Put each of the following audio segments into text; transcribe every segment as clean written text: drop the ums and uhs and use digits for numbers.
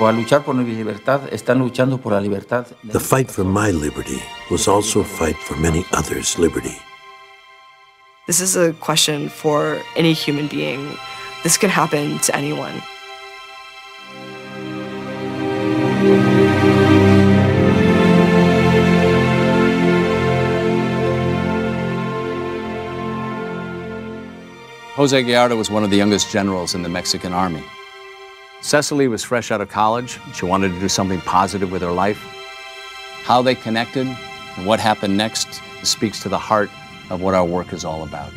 O al luchar por mi libertad, están luchando por la libertad. The fight for my liberty was also a fight for many others' liberty. This is a question for any human being. This can happen to anyone. Jose Gallardo was one of the youngest generals in the Mexican army. Cecily was fresh out of college. She wanted to do something positive with her life. How they connected and what happened next speaks to the heart of what our work is all about.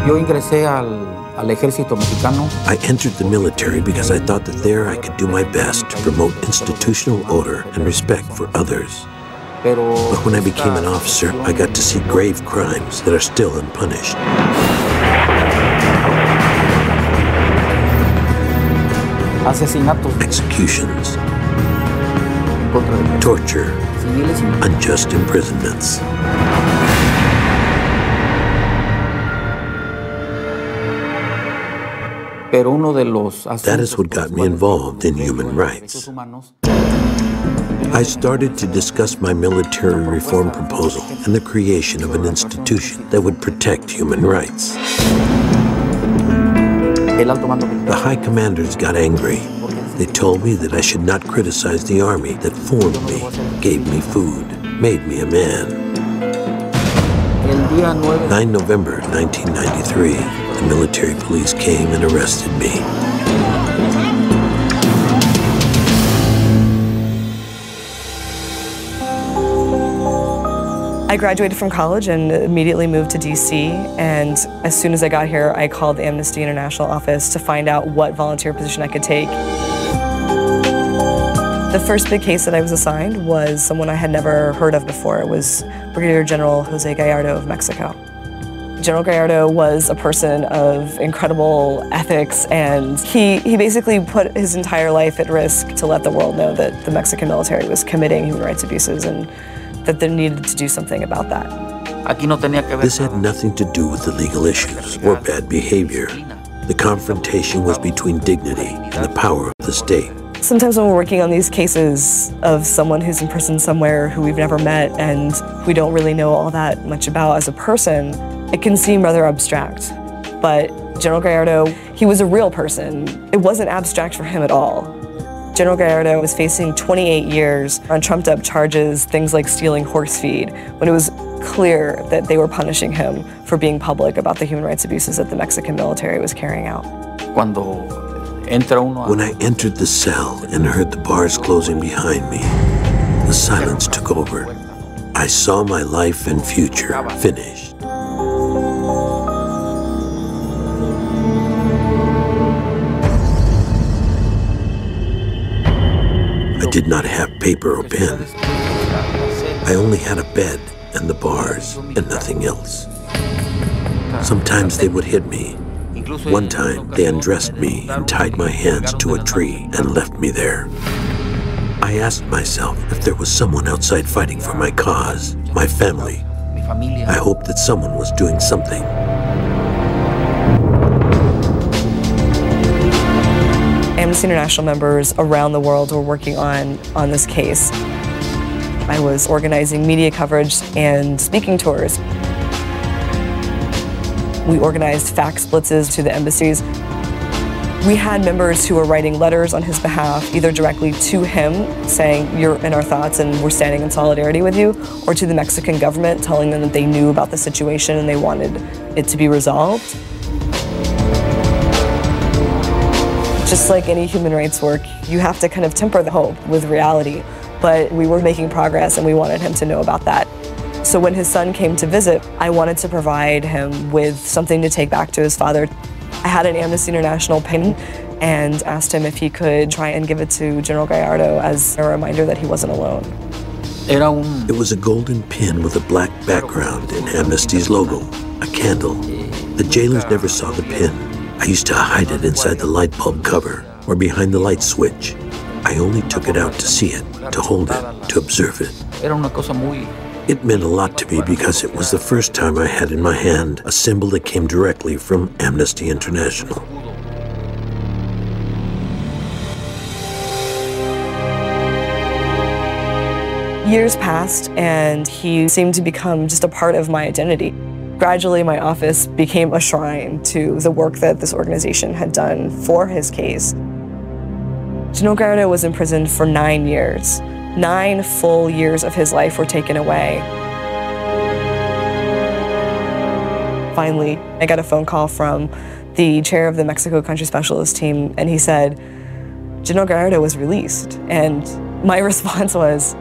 Yo ingresé al ejército mexicano. I entered the military because I thought that there I could do my best to promote institutional order and respect for others. But when I became an officer, I got to see grave crimes that are still unpunished. Asesinatos. Executions. Torture. Unjust imprisonments. That is what got me involved in human rights. I started to discuss my military reform proposal and the creation of an institution that would protect human rights. The high commanders got angry. They told me that I should not criticize the army that formed me, gave me food, made me a man. 9 November 1993, the military police came and arrested me. I graduated from college and immediately moved to DC, and as soon as I got here, I called the Amnesty International office to find out what volunteer position I could take. The first big case that I was assigned was someone I had never heard of before. It was Brigadier General Jose Gallardo of Mexico. General Gallardo was a person of incredible ethics, and he basically put his entire life at risk to let the world know that the Mexican military was committing human rights abuses and that they needed to do something about that. This had nothing to do with the legal issues or bad behavior. The confrontation was between dignity and the power of the state. Sometimes when we're working on these cases of someone who's in prison somewhere who we've never met and we don't really know all that much about as a person, it can seem rather abstract. But General Gallardo, he was a real person. It wasn't abstract for him at all. General Gallardo was facing 28 years on trumped-up charges, things like stealing horse feed, when it was clear that they were punishing him for being public about the human rights abuses that the Mexican military was carrying out. When I entered the cell and heard the bars closing behind me, the silence took over. I saw my life and future finished. I did not have paper or pen. I only had a bed and the bars and nothing else. Sometimes they would hit me. One time, they undressed me and tied my hands to a tree and left me there. I asked myself if there was someone outside fighting for my cause, my family. I hoped that someone was doing something. Amnesty International members around the world were working on this case. I was organizing media coverage and speaking tours. We organized fax blitzes to the embassies. We had members who were writing letters on his behalf, either directly to him, saying, "You're in our thoughts and we're standing in solidarity with you," or to the Mexican government, telling them that they knew about the situation and they wanted it to be resolved. Just like any human rights work, you have to kind of temper the hope with reality. But we were making progress and we wanted him to know about that. So when his son came to visit, I wanted to provide him with something to take back to his father. I had an Amnesty International pin and asked him if he could try and give it to General Gallardo as a reminder that he wasn't alone. It was a golden pin with a black background and Amnesty's logo, a candle. The jailers never saw the pin. I used to hide it inside the light bulb cover or behind the light switch. I only took it out to see it, to hold it, to observe it. It meant a lot to me because it was the first time I had in my hand a symbol that came directly from Amnesty International. Years passed, and he seemed to become just a part of my identity. Gradually, my office became a shrine to the work that this organization had done for his case. General Gallardo was imprisoned for 9 years. 9 full years of his life were taken away. Finally, I got a phone call from the chair of the Mexico Country Specialist team, and he said, General Gallardo was released. And my response was,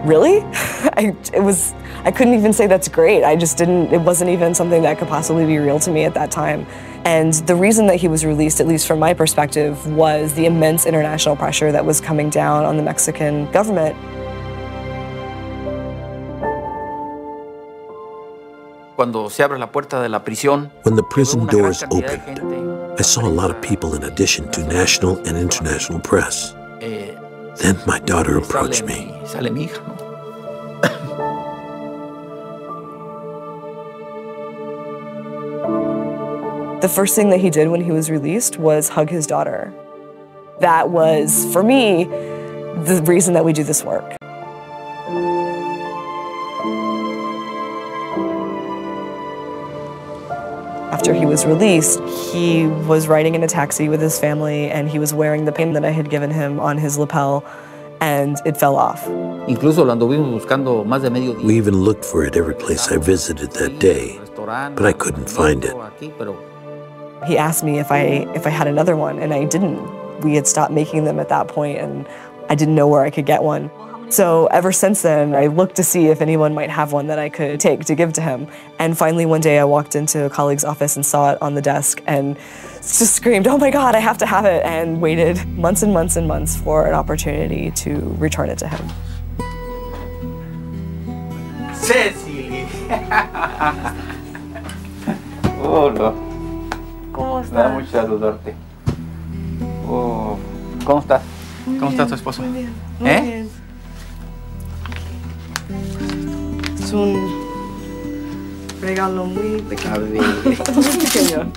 really? I couldn't even say that's great. It wasn't even something that could possibly be real to me at that time. And the reason that he was released, at least from my perspective, was the immense international pressure that was coming down on the Mexican government. When the prison doors opened, I saw a lot of people in addition to national and international press. Then my daughter approached me. The first thing that he did when he was released was hug his daughter. That was, for me, the reason that we do this work. After he was released, he was riding in a taxi with his family, and he was wearing the pin that I had given him on his lapel, and it fell off. We even looked for it every place I visited that day, but I couldn't find it. He asked me if I had another one, and I didn't. We had stopped making them at that point, and I didn't know where I could get one. So ever since then, I looked to see if anyone might have one that I could take to give to him. And finally one day I walked into a colleague's office and saw it on the desk and just screamed, oh my God, I have to have it, and waited months and months and months for an opportunity to return it to him. Cecily. Hola. ¿Cómo estás? Me da mucho saludarte. Oh, ¿cómo estás? ¿Cómo está tu esposo? Muy bien, muy bien. Es un regalo muy pequeño. A ver. Muy pequeño.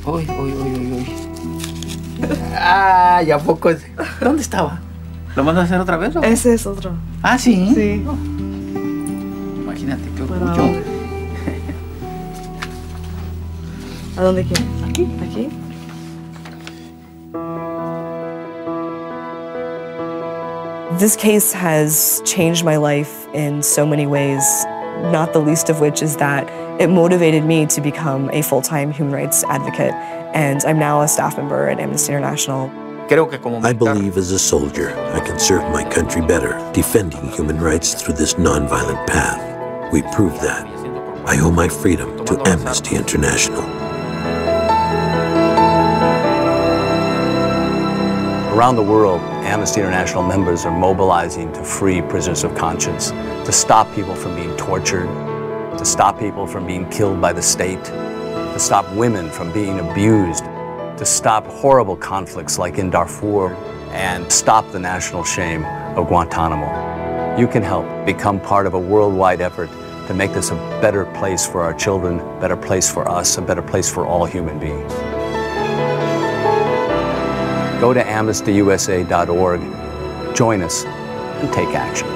Uy, uy, uy, uy, uy. Ah, ¿a poco? ¿Dónde estaba? ¿Lo mandas a hacer otra vez o? Ese es otro. Ah, ¿sí? Sí. Oh. Imagínate, qué Bueno. orgullo. ¿A dónde quieres? Aquí. Aquí. This case has changed my life in so many ways, not the least of which is that it motivated me to become a full-time human rights advocate, and I'm now a staff member at Amnesty International. I believe as a soldier, I can serve my country better, defending human rights through this nonviolent path. We proved that. I owe my freedom to Amnesty International. Around the world, Amnesty International members are mobilizing to free prisoners of conscience, to stop people from being tortured, to stop people from being killed by the state, to stop women from being abused, to stop horrible conflicts like in Darfur, and stop the national shame of Guantanamo. You can help become part of a worldwide effort to make this a better place for our children, a better place for us, a better place for all human beings. Go to amnestyusa.org, join us, and take action.